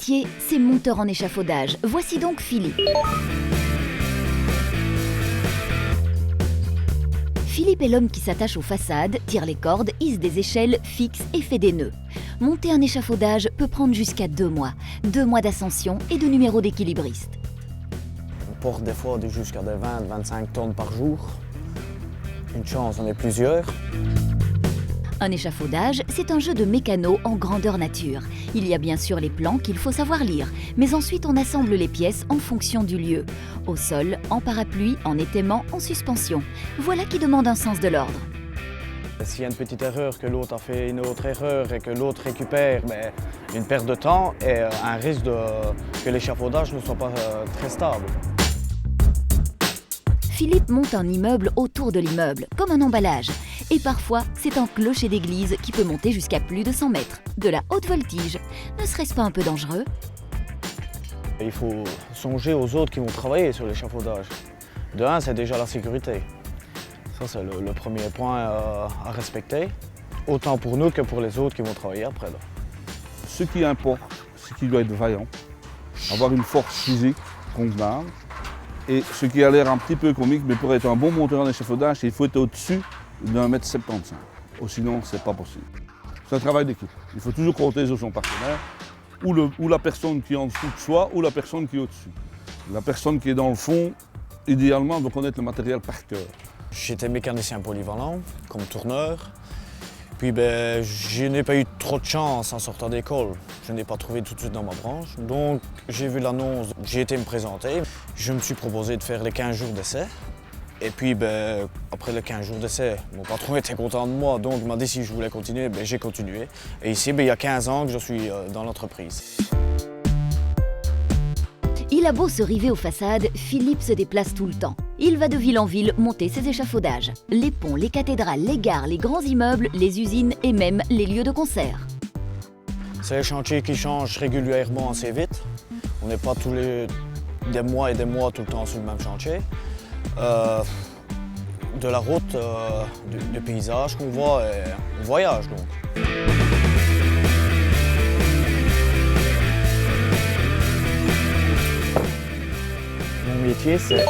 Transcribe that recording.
métier, c'est monteur en échafaudage. Voici donc Philippe. Philippe est l'homme qui s'attache aux façades, tire les cordes, hisse des échelles, fixe et fait des nœuds. Monter un échafaudage peut prendre jusqu'à 2 mois. 2 mois d'ascension et de numéro d'équilibriste. On porte des fois jusqu'à 20-25 tonnes par jour. Une chance, on est plusieurs. Un échafaudage, c'est un jeu de mécano en grandeur nature. Il y a bien sûr les plans qu'il faut savoir lire, mais ensuite on assemble les pièces en fonction du lieu. Au sol, en parapluie, en étaiement, en suspension. Voilà qui demande un sens de l'ordre. S'il y a une petite erreur, que l'autre a fait une autre erreur et que l'autre récupère, une perte de temps et un risque que l'échafaudage ne soit pas très stable. Philippe monte un immeuble autour de l'immeuble, comme un emballage. Et parfois, c'est un clocher d'église qui peut monter jusqu'à plus de 100 mètres. De la haute voltige. Ne serait-ce pas un peu dangereux ? Il faut songer aux autres qui vont travailler sur l'échafaudage. De un, c'est déjà la sécurité. Ça, c'est le premier point à respecter, autant pour nous que pour les autres qui vont travailler après. Là. Ce qui importe, c'est qu'il doit être vaillant, avoir une force physique convenable. Et ce qui a l'air un petit peu comique, mais pour être un bon monteur en échafaudage, il faut être au-dessus d'1,75 m. Sinon, ce n'est pas possible. C'est un travail d'équipe. Il faut toujours compter sur son partenaire, ou la personne qui est en dessous de soi, ou la personne qui est au-dessus. La personne qui est dans le fond, idéalement, doit connaître le matériel par cœur. J'étais mécanicien polyvalent, comme tourneur. Puis je n'ai pas eu trop de chance en sortant d'école. Je n'ai pas trouvé tout de suite dans ma branche. Donc j'ai vu l'annonce, j'ai été me présenter. Je me suis proposé de faire les 15 jours d'essai. Et puis après les 15 jours d'essai, mon patron était content de moi, donc il m'a dit si je voulais continuer, j'ai continué. Et ici, il y a 15 ans que je suis dans l'entreprise. Il a beau se river aux façades, Philippe se déplace tout le temps. Il va de ville en ville monter ses échafaudages. Les ponts, les cathédrales, les gares, les grands immeubles, les usines et même les lieux de concert. C'est un chantier qui change régulièrement assez vite. On n'est pas tous les des mois et des mois tout le temps sur le même chantier. De la route, du paysage qu'on voit, on voyage donc. Mon métier, c'est